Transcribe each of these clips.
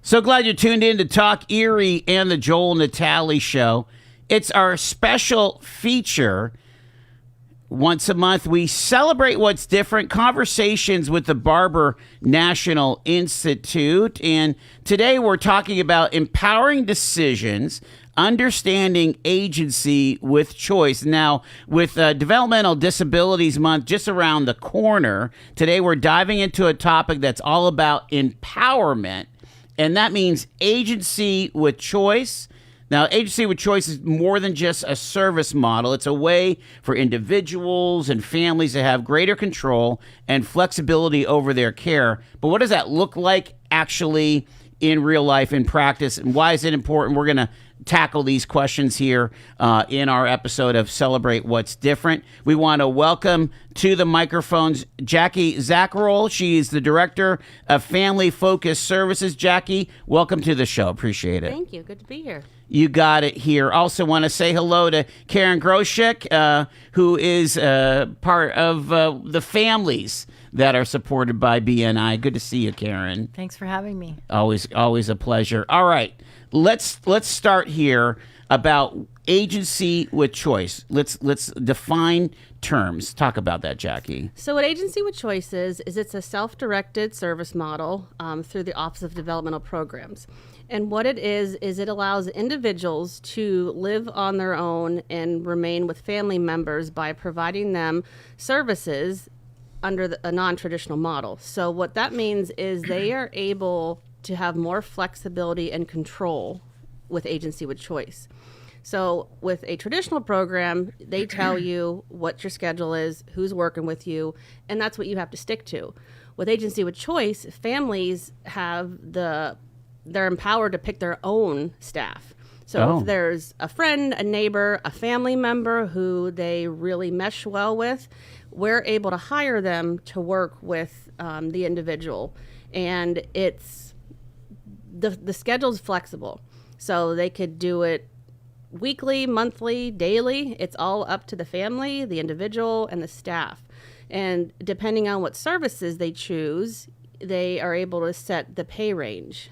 So glad you tuned in to Talk Erie and the Joel Natale Show. It's our special feature. Once a month, we celebrate what's different, conversations with the Barber National Institute. And today we're talking about empowering decisions, understanding agency with choice. Now, with Developmental Disabilities Month just around the corner, today we're diving into a topic that's all about empowerment. And that means agency with choice. Now, agency with choice is more than just a service model. It's a way for individuals and families to have greater control and flexibility over their care. But what does that look like actually in real life, in practice, and why is it important? We're going to tackle these questions here in our episode of Celebrate What's Different. We want to welcome to the microphones Jackie Zacherl. She is the Director of Family Focused Services. Jackie, welcome to the show. Appreciate it. Thank you. Good to be here. You got it here. Also want to say hello to Karen Groshek, who is part of the families that are supported by BNI. Good to see you, Karen. Thanks for having me. Always a pleasure. All right, let's start here about agency with choice. Let's define terms. Talk about that, Jackie. So what agency with choice is it's a self-directed service model through the Office of Developmental Programs. And what it is it allows individuals to live on their own and remain with family members by providing them services under a non-traditional model. So what that means is they are able to have more flexibility and control with agency with choice. So with a traditional program, they tell you what your schedule is, who's working with you, and that's what you have to stick to. With agency with choice, families they're empowered to pick their own staff. So if there's a friend, a neighbor, a family member who they really mesh well with, we're able to hire them to work with the individual. And it's the schedule's flexible. So they could do it weekly, monthly, daily. It's all up to the family, the individual, and the staff. And depending on what services they choose, they are able to set the pay range.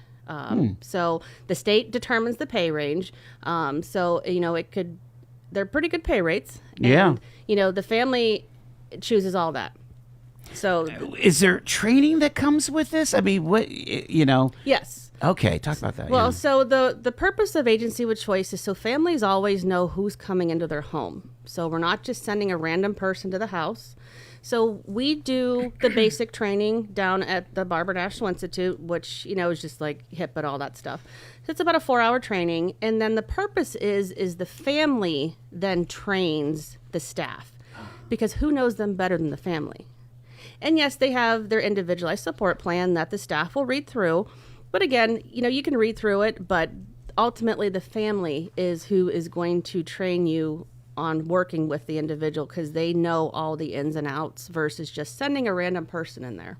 So the state determines the pay range. So, they're pretty good pay rates. And, the family chooses all that. So is there training that comes with this? I mean, Yes. Okay, talk about that. Well, so the purpose of agency with choice is so families always know who's coming into their home. So we're not just sending a random person to the house. So we do the basic training down at the Barber National Institute, which, is just like HIP and all that stuff. So it's about a 4-hour training. And then the purpose is the family then trains the staff, because who knows them better than the family? And yes, they have their individualized support plan that the staff will read through. But again, you can read through it, but ultimately the family is who is going to train you on working with the individual, because they know all the ins and outs versus just sending a random person in there.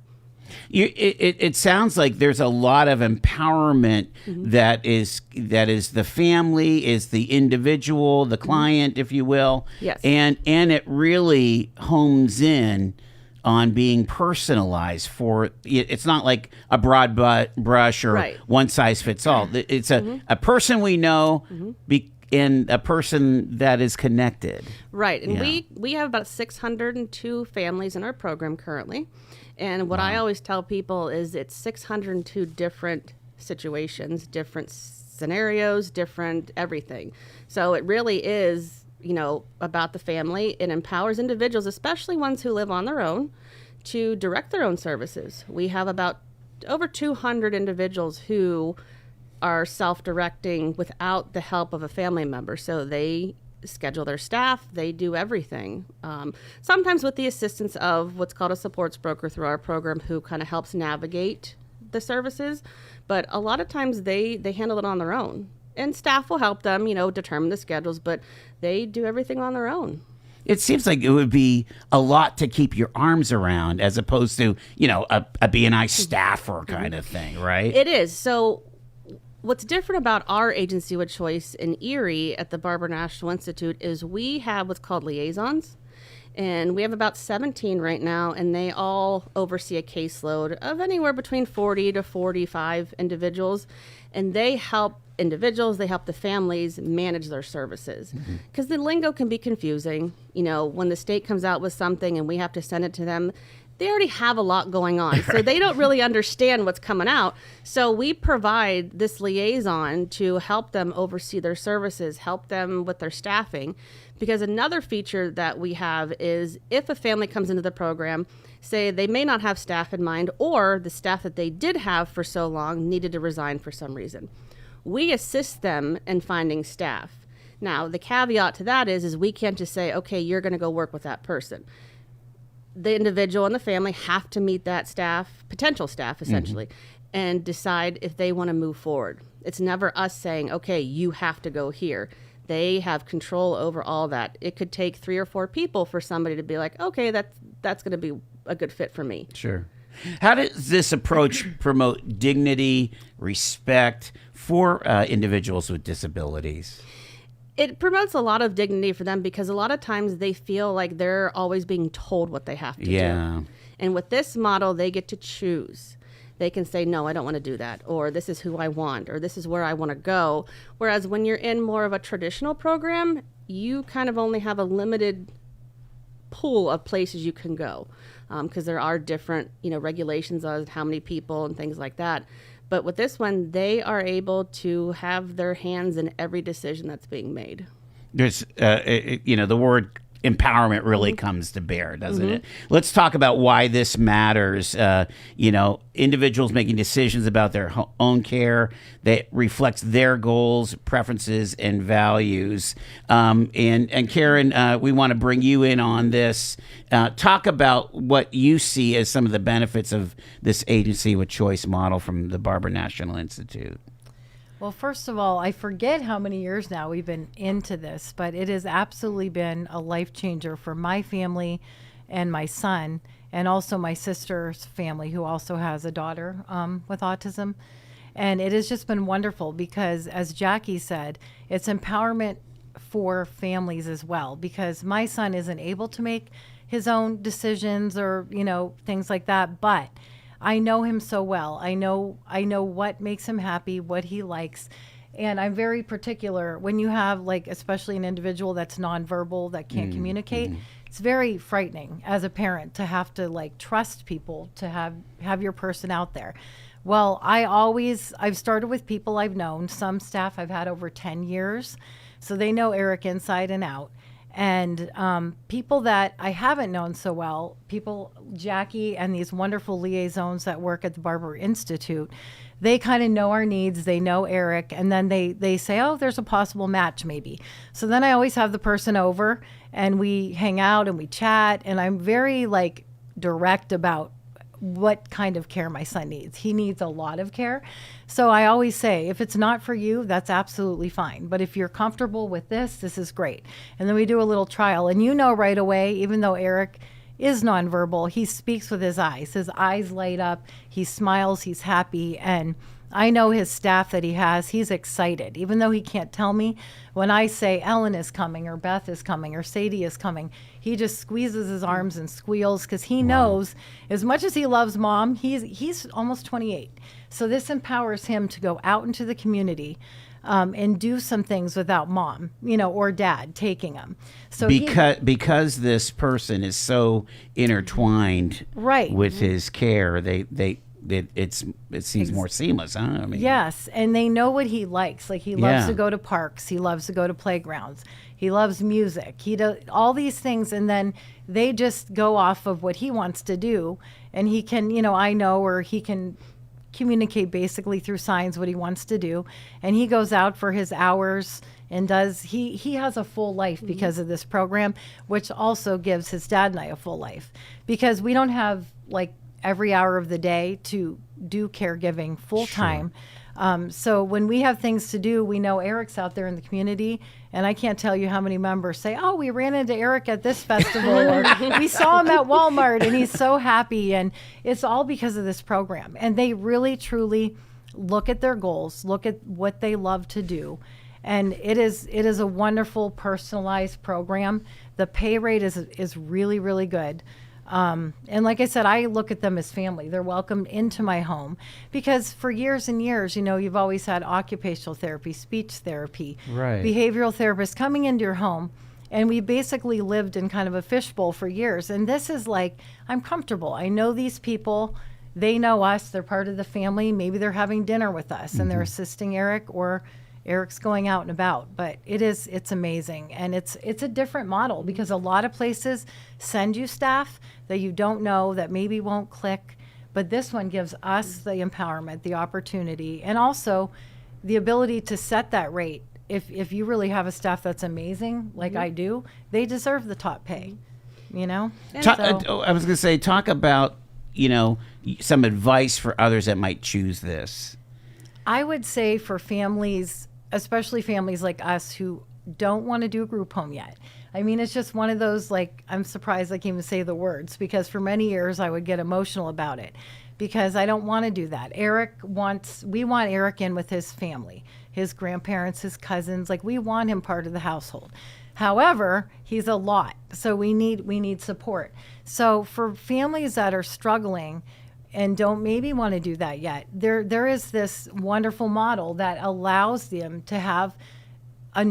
It sounds like there's a lot of empowerment that is the family, is the individual, the client, if you will. Yes. And it really homes in on being personalized for it's not like a broad brush or one size fits all. It's a person we know and a person that is connected. Right. And we have about 602 families in our program currently. And what I always tell people is it's 602 different situations, different scenarios, different everything. So it really is, about the family. It empowers individuals, especially ones who live on their own, to direct their own services. We have about over 200 individuals who are self-directing without the help of a family member. So they schedule their staff, they do everything. Sometimes with the assistance of what's called a supports broker through our program, who kind of helps navigate the services. But a lot of times they handle it on their own. And staff will help them, determine the schedules, but they do everything on their own. It seems like it would be a lot to keep your arms around, as opposed to, a BNI staffer kind of thing, right? It is. So what's different about our agency with choice in Erie at the Barber National Institute is we have what's called liaisons. And we have about 17 right now, and they all oversee a caseload of anywhere between 40 to 45 individuals. And they help individuals, they help the families manage their services. Because the lingo can be confusing. You know, when the state comes out with something and we have to send it to them, they already have a lot going on. So they don't really understand what's coming out. So we provide this liaison to help them oversee their services, help them with their staffing. Because another feature that we have is if a family comes into the program, say they may not have staff in mind, or the staff that they did have for so long needed to resign for some reason. We assist them in finding staff. Now, the caveat to that is we can't just say, okay, you're going to go work with that person. The individual and the family have to meet that staff, potential staff essentially, and decide if they want to move forward. It's never us saying, okay, you have to go here. They have control over all that. It could take 3 or 4 people for somebody to be like, okay, that's going to be a good fit for me. Sure. How does this approach promote dignity, respect for individuals with disabilities? It promotes a lot of dignity for them because a lot of times they feel like they're always being told what they have to do. And with this model, they get to choose. They can say, no, I don't want to do that, or this is who I want, or this is where I want to go. Whereas when you're in more of a traditional program, you kind of only have a limited pool of places you can go because there are different, regulations on how many people and things like that. But with this one, they are able to have their hands in every decision that's being made. There's, the word empowerment really comes to bear, doesn't it? Let's talk about why this matters. Individuals making decisions about their own care that reflects their goals, preferences, and values. And Karen, we want to bring you in on this. Talk about what you see as some of the benefits of this agency with choice model from the Barber National Institute. Well, first of all, I forget how many years now we've been into this, but it has absolutely been a life changer for my family and my son, and also my sister's family, who also has a daughter with autism. And it has just been wonderful because, as Jackie said, it's empowerment for families as well, because my son isn't able to make his own decisions or, things like that, but I know him so well. I know what makes him happy, what he likes. And I'm very particular when you have, especially an individual that's nonverbal, that can't communicate. It's very frightening as a parent to have to trust people, to have your person out there. Well, I've started with people I've known. Some staff I've had over 10 years, so they know Eric inside and out. And people that I haven't known so well, Jackie and these wonderful liaisons that work at the Barber Institute, they kind of know our needs. They know Eric, and then they say, oh, there's a possible match maybe. So then I always have the person over, and we hang out and we chat, and I'm very direct about what kind of care my son needs. He needs a lot of care. So I always say, if it's not for you, that's absolutely fine. But if you're comfortable with this is great. And then we do a little trial. And right away, even though Eric is nonverbal, he speaks with his eyes. His eyes light up. He smiles. He's happy. And I know his staff that he has, he's excited. Even though he can't tell me, when I say Ellen is coming or Beth is coming or Sadie is coming, he just squeezes his arms and squeals because he knows as much as he loves mom, he's almost 28. So this empowers him to go out into the community and do some things without mom, or dad taking him. So because this person is so intertwined with his care, it seems more seamless, huh? Yes, and they know what he likes. He loves to go to parks. He loves to go to playgrounds. He loves music. He does all these things, and then they just go off of what he wants to do. And he can, I know, or he can communicate basically through signs what he wants to do. And he goes out for his hours and he has a full life because of this program, which also gives his dad and I a full life, because we don't have every hour of the day to do caregiving full time. So when we have things to do, we know Eric's out there in the community, and I can't tell you how many members say, oh, we ran into Eric at this festival, or we saw him at Walmart and he's so happy. And it's all because of this program. And they really, truly look at their goals, look at what they love to do. And it is a wonderful personalized program. The pay rate is really, really good. And like I said, I look at them as family. They're welcomed into my home because for years and years, you've always had occupational therapy, speech therapy, Right. behavioral therapists coming into your home. And we basically lived in kind of a fishbowl for years. And this is like, I'm comfortable. I know these people. They know us. They're part of the family. Maybe they're having dinner with us and they're assisting Eric, or Eric's going out and about. But it's amazing. And it's a different model because a lot of places send you staff that you don't know, that maybe won't click. But this one gives us the empowerment, the opportunity, and also the ability to set that rate. If you really have a staff that's amazing, like I do, they deserve the top pay, And I was going to say, talk about, some advice for others that might choose this. I would say for families, especially families like us who don't want to do a group home yet. I mean, it's just one of those, like, I'm surprised I can even say the words, because for many years I would get emotional about it because I don't want to do that. We want Eric in with his family, his grandparents, his cousins. Like, we want him part of the household. However, he's a lot, so we need support. So for families that are struggling and don't maybe want to do that yet, there is this wonderful model that allows them to have a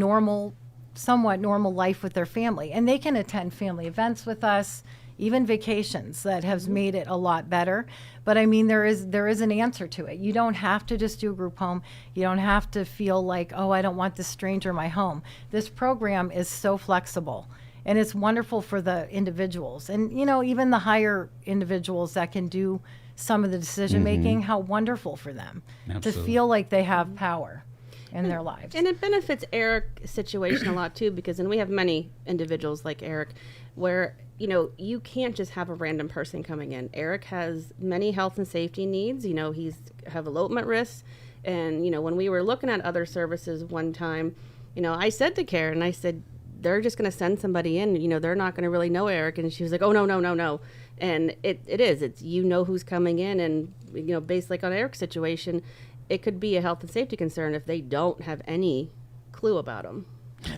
somewhat normal life with their family, and they can attend family events with us, even vacations. That has made it a lot better. But I mean, there is an answer to it. You don't have to just do a group home. You don't have to feel like, oh, I don't want this stranger in my home. This program is so flexible, and it's wonderful for the individuals, and even the higher individuals that can do some of the decision making. How wonderful for them to feel like they have power in their lives. And it benefits Eric's situation a lot too, because then we have many individuals like Eric where you can't just have a random person coming in. Eric has many health and safety needs. He's have elopement risks, and when we were looking at other services one time, I said to Karen, I said, they're just going to send somebody in, they're not going to really know Eric. And she was like, oh, no. And it's who's coming in, and based like on Eric's situation, it could be a health and safety concern if they don't have any clue about him.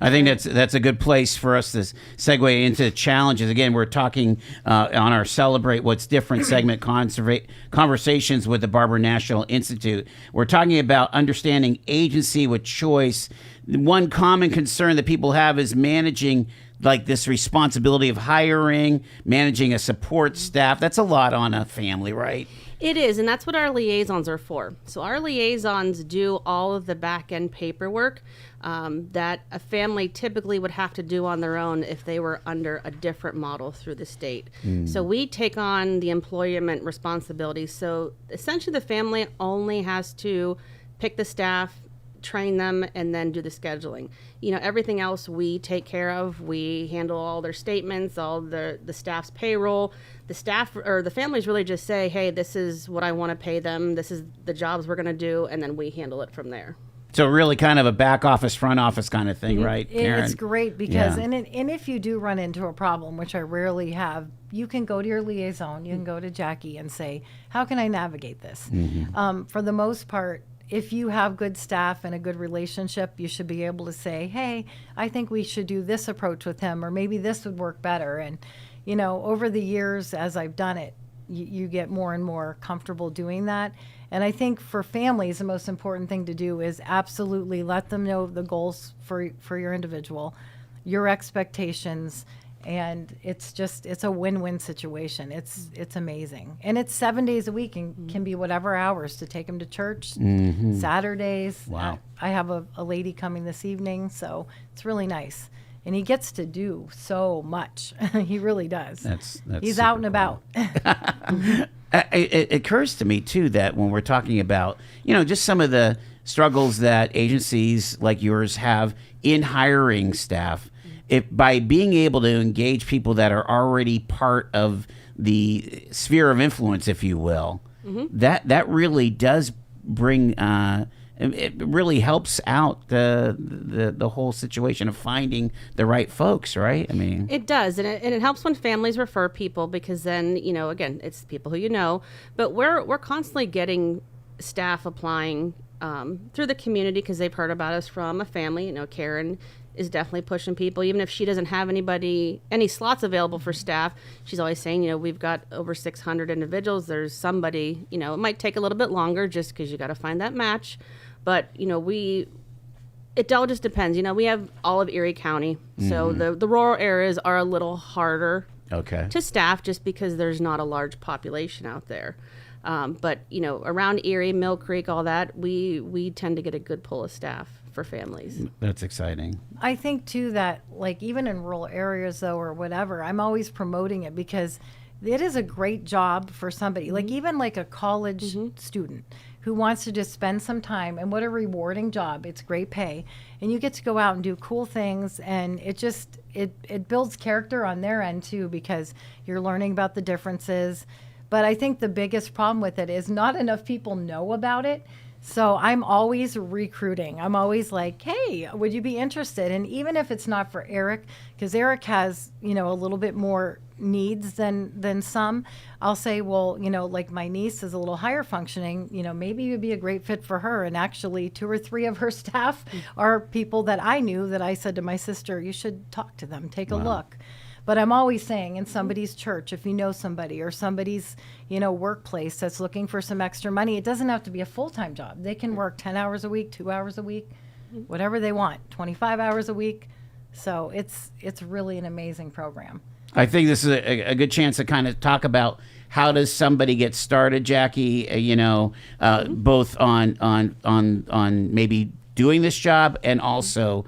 I think that's a good place for us to segue into challenges. Again, we're talking on our Celebrate What's Different segment, conversations with the Barber National Institute. We're talking about understanding agency with choice. One common concern that people have is managing like this responsibility of hiring, managing a support staff. That's a lot on a family, right? It is, and that's what our liaisons are for. So our liaisons do all of the back-end paperwork that a family typically would have to do on their own if they were under a different model through the state. So we take on the employment responsibilities. So essentially the family only has to pick the staff, train them, and then do the scheduling. Everything else we take care of. We handle all their statements, all the staff's payroll. The staff or the families really just say, hey, this is what I want to pay them. This is the jobs we're going to do. And then we handle it from there. So really kind of a back office, front office kind of thing, right, Karen? It's great because, and if you do run into a problem, which I rarely have, you can go to your liaison, you can go to Jackie and say, how can I navigate this? For the most part, if you have good staff and a good relationship, you should be able to say, hey, I think we should do this approach with him, or maybe this would work better. And, over the years, as I've done it, you get more and more comfortable doing that. And I think for families, the most important thing to do is absolutely let them know the goals for your individual, your expectations, and it's a win-win situation. It's amazing. And it's 7 days a week and can be whatever hours to take them to church, Saturdays. Wow. I have a lady coming this evening, so it's really nice. And he gets to do so much. He really does. That's He's out and about. It occurs to me, too, that when we're talking about, just some of the struggles that agencies like yours have in hiring staff, if by being able to engage people that are already part of the sphere of influence, if you will, that really does bring it really helps out the whole situation of finding the right folks, right? I mean, it does, and it helps when families refer people, because then again, it's people who but we're constantly getting staff applying through the community, because they've heard about us from a family. You know, Karen is definitely pushing people, even if she doesn't have any slots available for staff. She's always saying, you know, we've got over 600 individuals. There's somebody, you know, it might take a little bit longer just because you got to find that match. But, you know, it all just depends. You know, we have all of Erie County. So the rural areas are a little harder to staff just because there's not a large population out there. But, you know, around Erie, Mill Creek, all that, we tend to get a good pull of staff for families. That's exciting. I think too that, like, even in rural areas though, or whatever, I'm always promoting it because it is a great job for somebody, like even like a college student who wants to just spend some time, and what a rewarding job. It's great pay, and you get to go out and do cool things, and it builds character on their end too, because you're learning about the differences. But I think the biggest problem with it is not enough people know about it. So I'm always recruiting. I'm always like, hey, would you be interested? And even if it's not for Eric, because Eric has, you know, a little bit more needs than some, I'll say, well, you know, like my niece is a little higher functioning, you know, maybe you'd be a great fit for her. And actually 2 or 3 of her staff are people that I knew that I said to my sister, you should talk to them, take a look. But I'm always saying, in somebody's church, if you know somebody, or somebody's, you know, workplace that's looking for some extra money, it doesn't have to be a full-time job. They can work 10 hours a week, 2 hours a week, whatever they want, 25 hours a week. So it's really an amazing program. I think this is a good chance to kind of talk about how does somebody get started, Jackie, you know, both on maybe doing this job, and also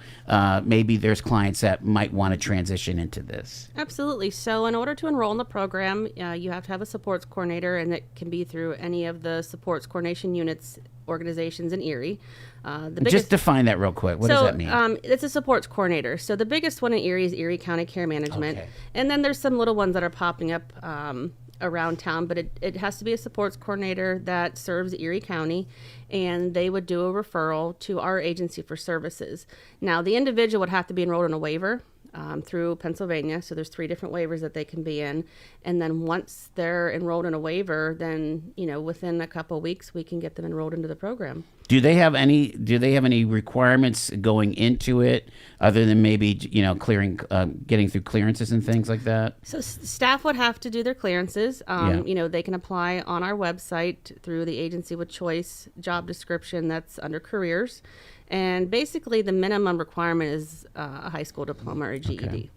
maybe there's clients that might want to transition into this. Absolutely. So in order to enroll in the program, you have to have a supports coordinator, and it can be through any of the supports coordination units organizations in Erie. Just define that real quick. What does that mean? It's a supports coordinator. So the biggest one in Erie is Erie County Care Management. Okay. And then there's some little ones that are popping up around town, but it has to be a supports coordinator that serves Erie County, and they would do a referral to our agency for services. Now, the individual would have to be enrolled in a waiver through Pennsylvania, so there's 3 different waivers that they can be in, and then once they're enrolled in a waiver, then, you know, within a couple of weeks we can get them enrolled into the program. Do they have any requirements going into it other than maybe, you know, getting through clearances and things like that? So staff would have to do their clearances. Yeah. You know, they can apply on our website through the agency with choice job description that's under careers. And basically the minimum requirement is a high school diploma or a GED. Okay.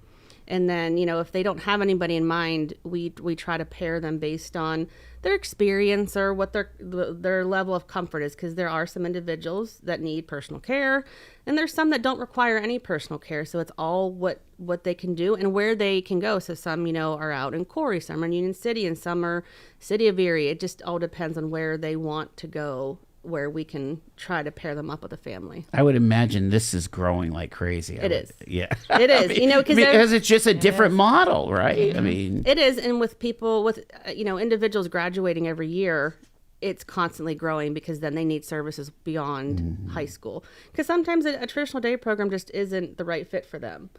And then, you know, if they don't have anybody in mind, we try to pair them based on their experience or what their level of comfort is, because there are some individuals that need personal care, and there's some that don't require any personal care. So it's all what they can do and where they can go. So some, you know, are out in Corey, some are in Union City, and some are City of Erie. It just all depends on where they want to go, where we can try to pair them up with a family. I would imagine this is growing like crazy. It is. Yeah. It is. You know, because it's just a different model, right? I mean, it is. And with people, with, you know, individuals graduating every year, it's constantly growing, because then they need services beyond high school. Because sometimes a traditional day program just isn't the right fit for them.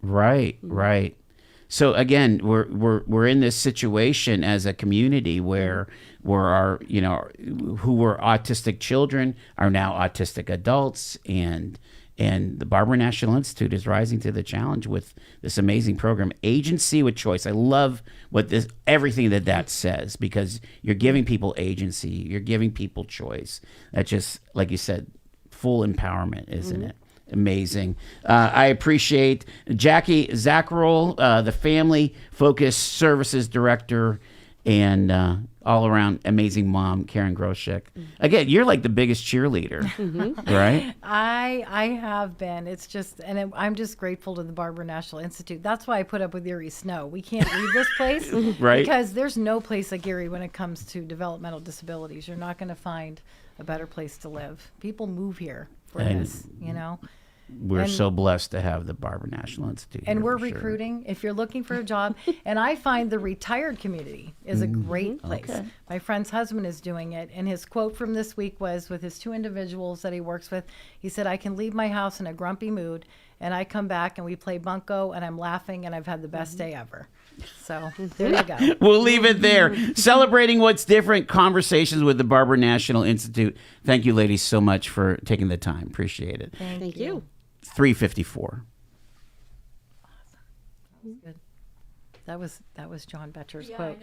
Right, right. So again, we're in this situation as a community where our, you know, who were autistic children are now autistic adults, and the Barber National Institute is rising to the challenge with this amazing program, Agency with Choice. I love everything that says, because you're giving people agency, you're giving people choice. That just, like you said, full empowerment, isn't it? Amazing. I appreciate Jackie Zacherl, the Family Focused Services Director, and all around amazing mom, Karen Groshek. Again, you're like the biggest cheerleader, right? I have been. It's just, and I'm just grateful to the Barber National Institute. That's why I put up with Erie Snow. We can't leave this place, Right? Because there's no place like Erie when it comes to developmental disabilities. You're not going to find a better place to live. People move here for this, you know. We're so blessed to have the Barber National Institute. And we're for sure. recruiting if you're looking for a job. And I find the retired community is a great place. Okay. My friend's husband is doing it. And his quote from this week was, with his 2 individuals that he works with, he said, I can leave my house in a grumpy mood and I come back and we play bunco, and I'm laughing, and I've had the best day ever. So there you go. We'll leave it there. Celebrating what's different, conversations with the Barber National Institute. Thank you, ladies, so much for taking the time. Appreciate it. Thank you. 354. Good. That was John Betcher's quote.